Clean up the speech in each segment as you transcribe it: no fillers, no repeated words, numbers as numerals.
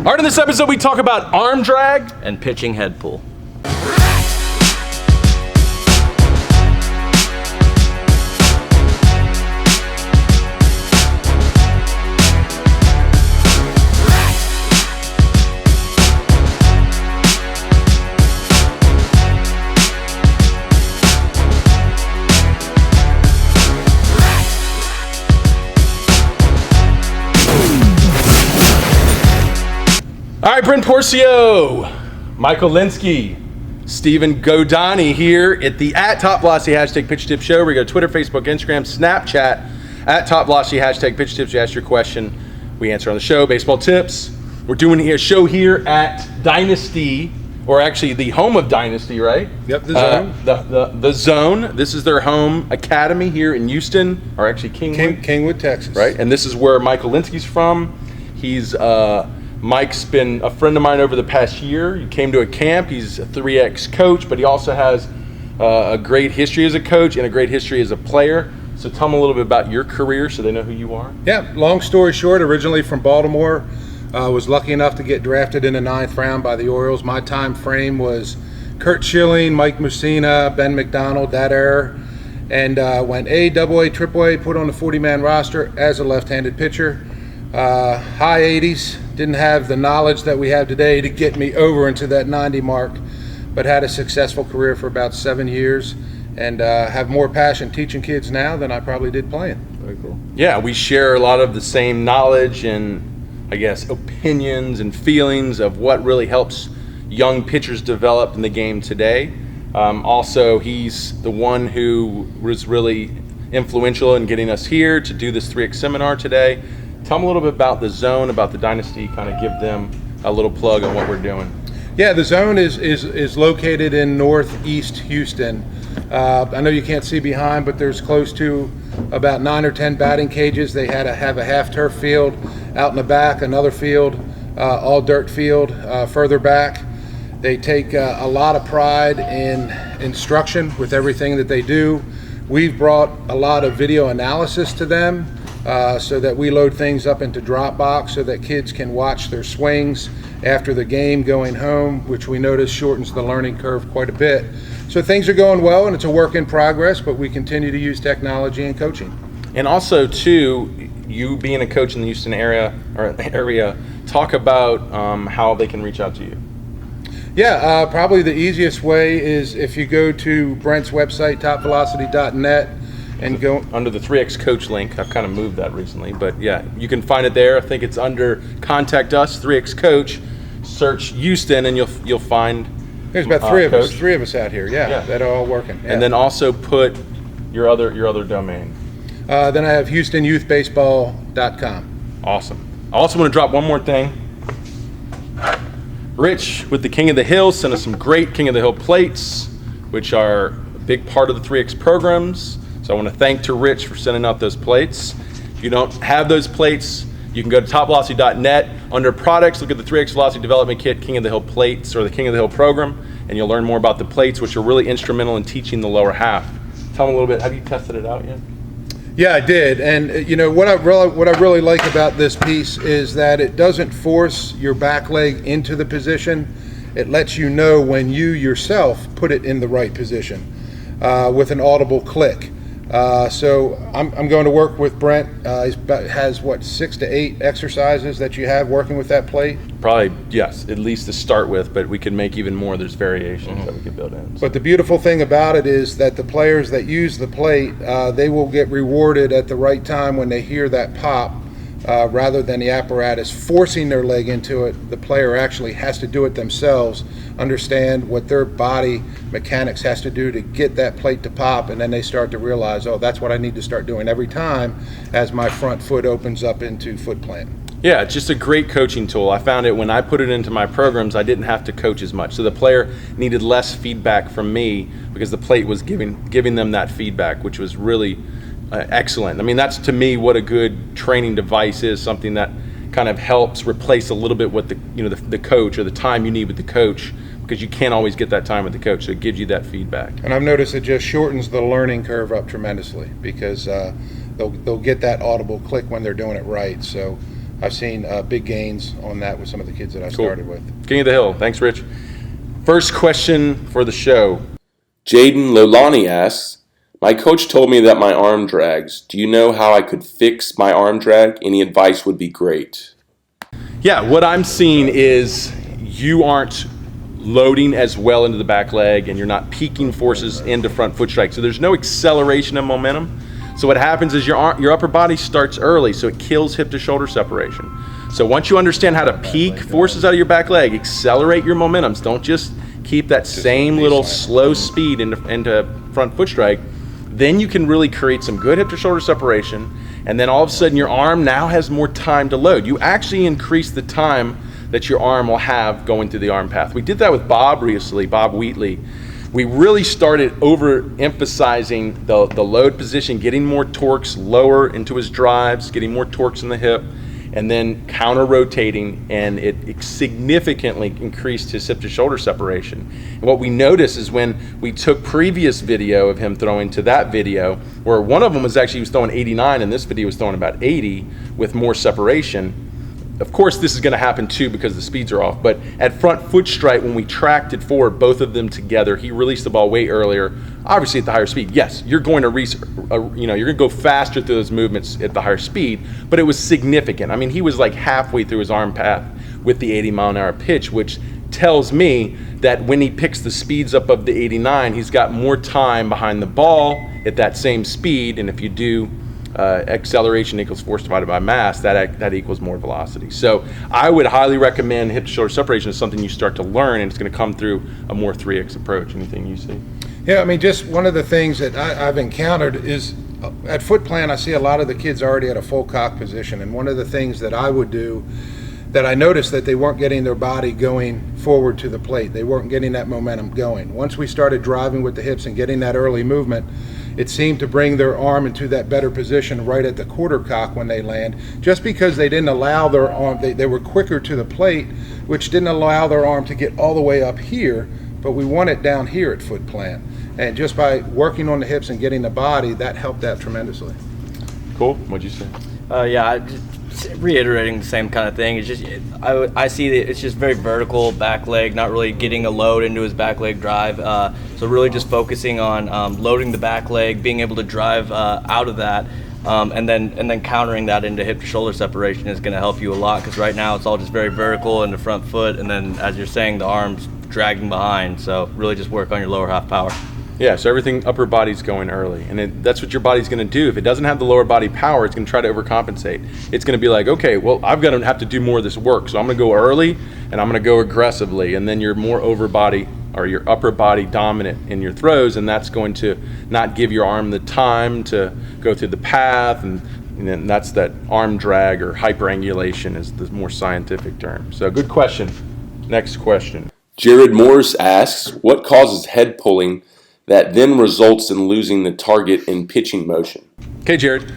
All right, in this episode, we talk about arm drag and pitching head pull. All right, Brent Porcio, Michael Linsky, Stephen Godani here at the @Top Velocity hashtag Pitch Tip Show. We go Twitter, Facebook, Instagram, Snapchat @Top Velocity hashtag Pitch Tips. You ask your question, we answer on the show. Baseball tips. We're doing a show here at Dynasty, or actually the home of Dynasty, right? Yep, the Zone. The Zone. This is their home academy here in Houston, or actually Kingwood. Kingwood, Texas. Right, and this is where Michael Linsky's from. He's Mike's been a friend of mine over the past year. He came to a camp. He's a 3X coach, but he also has a great history as a coach and a great history as a player. So tell them a little bit about your career so they know who you are. Yeah, long story short, originally from Baltimore. Was lucky enough to get drafted in the 9th round by the Orioles. My time frame was Kurt Schilling, Mike Mussina, Ben McDonald, that era. And went A, AA, AAA, put on the 40-man roster as a left-handed pitcher. High 80s, didn't have the knowledge that we have today to get me over into that 90 mark, but had a successful career for about 7 years and have more passion teaching kids now than I probably did playing. Very cool. Yeah, we share a lot of the same knowledge and, I guess, opinions and feelings of what really helps young pitchers develop in the game today. Also, he's the one who was really influential in getting us here to do this 3X seminar today. Tell them a little bit about the Zone, about the Dynasty, kind of give them a little plug on what we're doing. Yeah, the Zone is located in northeast Houston. I know you can't see behind, but there's close to about 9 or 10 batting cages. They have a half turf field out in the back, another field, all dirt field further back. They take a lot of pride in instruction with everything that they do. We've brought a lot of video analysis to them. So that we load things up into Dropbox so that kids can watch their swings after the game going home, which we notice shortens the learning curve quite a bit. So things are going well, and it's a work in progress, but we continue to use technology and coaching. And also, too, you being a coach in the Houston area, talk about how they can reach out to you. Yeah, probably the easiest way is if you go to Brent's website, topvelocity.net, and go under the 3X coach link. I've kind of moved that recently, but yeah, you can find it there. I think it's under contact us, 3X coach. Search Houston, and you'll find. There's about three of us out here. Yeah, that are all working. Yeah. And then also put your other domain. Then I have HoustonYouthBaseball.com. Awesome. I also want to drop one more thing. Rich with the King of the Hill sent us some great King of the Hill plates, which are a big part of the 3X programs. So I want to thank to Rich for sending out those plates. If you don't have those plates, you can go to topvelocity.net. Under products, look at the 3X Velocity Development Kit, King of the Hill plates, or the King of the Hill program, and you'll learn more about the plates, which are really instrumental in teaching the lower half. Tell me a little bit, have you tested it out yet? Yeah, I did. And you know what I really like about this piece is that it doesn't force your back leg into the position. It lets you know when you yourself put it in the right position with an audible click. So I'm going to work with Brent. He has 6 to 8 exercises that you have working with that plate? Probably, yes, at least to start with, but we can make even more. There's variations that we can build in. But the beautiful thing about it is that the players that use the plate, they will get rewarded at the right time when they hear that pop. Rather than the apparatus forcing their leg into it, the player actually has to do it themselves, understand what their body mechanics has to do to get that plate to pop, and then they start to realize, oh, that's what I need to start doing every time as my front foot opens up into foot plant. Yeah, it's just a great coaching tool. I found it when I put it into my programs, I didn't have to coach as much. So the player needed less feedback from me because the plate was giving them that feedback, which was really excellent. I mean, that's to me what a good training device is, something that kind of helps replace a little bit what the coach, or the time you need with the coach, because you can't always get that time with the coach. So it gives you that feedback. And I've noticed it just shortens the learning curve up tremendously because they'll get that audible click when they're doing it right. So I've seen big gains on that with some of the kids that I started with. King of the Hill. Thanks, Rich. First question for the show. Jaden Lolani asks, my coach told me that my arm drags. Do you know how I could fix my arm drag? Any advice would be great. Yeah, what I'm seeing is you aren't loading as well into the back leg and you're not peaking forces into front foot strike. So there's no acceleration of momentum. So what happens is your upper body starts early, so it kills hip to shoulder separation. So once you understand how to peak forces out of your back leg, accelerate your momentums. Don't just keep that same little slow speed into front foot strike. Then you can really create some good hip to shoulder separation. And then all of a sudden your arm now has more time to load. You actually increase the time that your arm will have going through the arm path. We did that with Bob recently, Bob Wheatley. We really started overemphasizing the load position, getting more torques lower into his drives, getting more torques in the hip, and then counter rotating, and it significantly increased his hip to shoulder separation. And what we noticed is when we took previous video of him throwing to that video, where one of them was actually he was throwing 89 and this video was throwing about 80 with more separation. Of course, this is going to happen too because the speeds are off, but at front foot strike, when we tracked it forward, both of them together, he released the ball way earlier, obviously at the higher speed. Yes, you're going to you're going to go faster through those movements at the higher speed, but it was significant. I mean, he was like halfway through his arm path with the 80-mile-an-hour pitch, which tells me that when he picks the speeds up of the 89, he's got more time behind the ball at that same speed, and if you do acceleration equals force divided by mass, that equals more velocity. So I would highly recommend hip to shoulder separation as something you start to learn, and it's going to come through a more 3X approach. Anything you see? Yeah, I mean, just one of the things that I've encountered is at foot plant, I see a lot of the kids already at a full cock position, and one of the things that I would do that I noticed that they weren't getting their body going forward to the plate. They weren't getting that momentum going. Once we started driving with the hips and getting that early movement, it seemed to bring their arm into that better position right at the quarter cock when they land, just because they didn't allow their arm, they were quicker to the plate, which didn't allow their arm to get all the way up here, but we want it down here at foot plant. And just by working on the hips and getting the body, that helped that tremendously. Cool. What'd you say? Just reiterating the same kind of thing. It's just I see that it's just very vertical back leg, not really getting a load into his back leg drive. So really just focusing on loading the back leg, being able to drive out of that, and then countering that into hip to shoulder separation is going to help you a lot, because right now it's all just very vertical in the front foot, and then as you're saying, the arms dragging behind. So really just work on your lower half power. Yeah, so everything upper body's going early, and that's what your body's going to do. If it doesn't have the lower body power, it's going to try to overcompensate. It's going to be like, okay, well, I've got to have to do more of this work, so I'm going to go early and I'm going to go aggressively, and then you're more over body or your upper body dominant in your throws, and that's going to not give your arm the time to go through the path, and then that's that arm drag, or hyperangulation is the more scientific term. So good question. Next question. Jared Morris asks, what causes head pulling that then results in losing the target in pitching motion? Okay, Jared,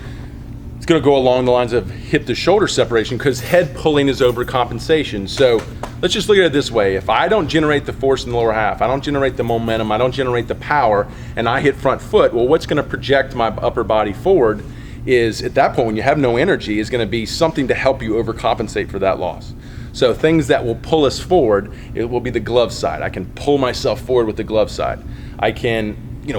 it's going to go along the lines of hip to shoulder separation, because head pulling is overcompensation. So let's just look at it this way. If I don't generate the force in the lower half, I don't generate the momentum, I don't generate the power, and I hit front foot, well, what's going to project my upper body forward is, at that point when you have no energy, is going to be something to help you overcompensate for that loss. So things that will pull us forward, it will be the glove side. I can pull myself forward with the glove side. I can,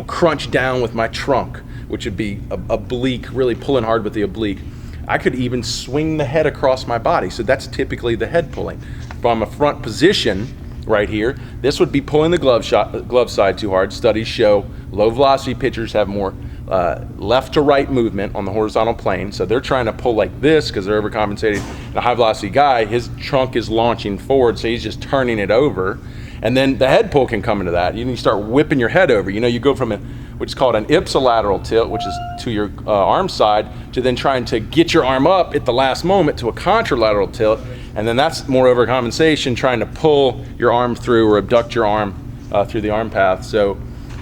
crunch down with my trunk, which would be oblique, really pulling hard with the oblique. I could even swing the head across my body. So that's typically the head pulling. From a front position right here, this would be pulling the glove side too hard. Studies show low velocity pitchers have more left to right movement on the horizontal plane. So they're trying to pull like this because they're overcompensating. And a high velocity guy, his trunk is launching forward, so he's just turning it over. And then the head pull can come into that. You start whipping your head over. You go from which is called an ipsilateral tilt, which is to your arm side, to then trying to get your arm up at the last moment to a contralateral tilt. And then that's more overcompensation, trying to pull your arm through or abduct your arm through the arm path. So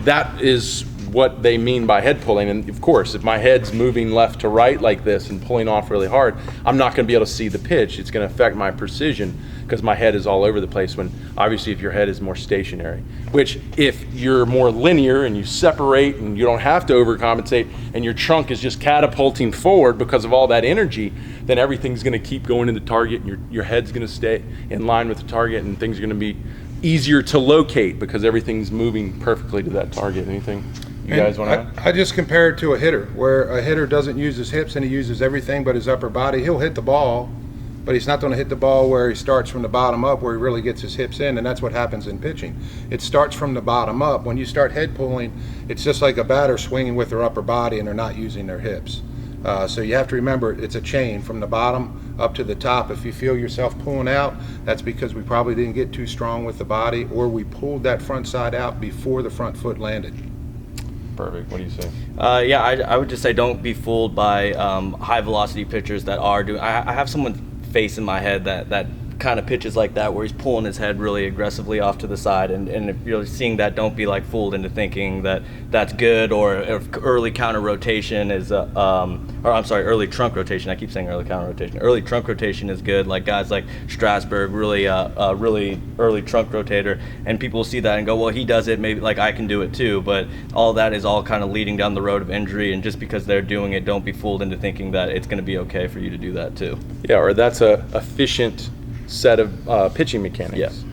that is what they mean by head pulling. And of course, if my head's moving left to right like this and pulling off really hard, I'm not going to be able to see the pitch. It's going to affect my precision because my head is all over the place, when obviously if your head is more stationary, which if you're more linear and you separate and you don't have to overcompensate and your trunk is just catapulting forward because of all that energy, then everything's going to keep going to the target, and your head's going to stay in line with the target, and things are going to be easier to locate because everything's moving perfectly to that target. Anything you guys want to add? I just compare it to a hitter, where a hitter doesn't use his hips and he uses everything but his upper body. He'll hit the ball, but he's not going to hit the ball where he starts from the bottom up, where he really gets his hips in, and that's what happens in pitching. It starts from the bottom up. When you start head pulling, it's just like a batter swinging with their upper body and they're not using their hips. So you have to remember, it's a chain from the bottom up to the top. If you feel yourself pulling out, that's because we probably didn't get too strong with the body, or we pulled that front side out before the front foot landed. Perfect. What do you say? Yeah, I would just say don't be fooled by high velocity pitchers that are doing. I have someone face in my head that kind of pitches like that, where he's pulling his head really aggressively off to the side, and if you're seeing that, don't be like fooled into thinking that that's good, or if early counter rotation is early trunk rotation. I keep saying early counter rotation. Early trunk rotation is good, like guys like Strasburg, really early trunk rotator, and people see that and go, well, he does it, maybe like I can do it too. But all that is all kind of leading down the road of injury, and just because they're doing it, don't be fooled into thinking that it's going to be okay for you to do that too. Yeah, or that's a efficient set of pitching mechanics. Yes.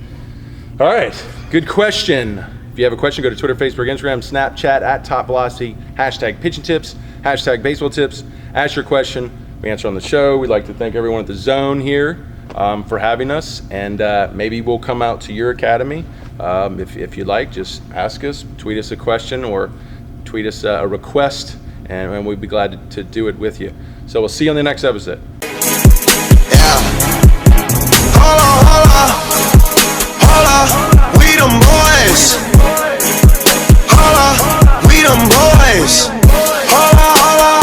All right, good question. If you have a question, go to Twitter, Facebook, Instagram, Snapchat at Top Velocity, hashtag pitching tips, hashtag baseball tips. Ask your question, we answer on the show. We'd like to thank everyone at the Zone here for having us, and maybe we'll come out to your academy. If you'd like, just ask us, tweet us a question, or tweet us a request, and we'd be glad to do it with you. So we'll see you on the next episode. We them boys. Holla, we them boys.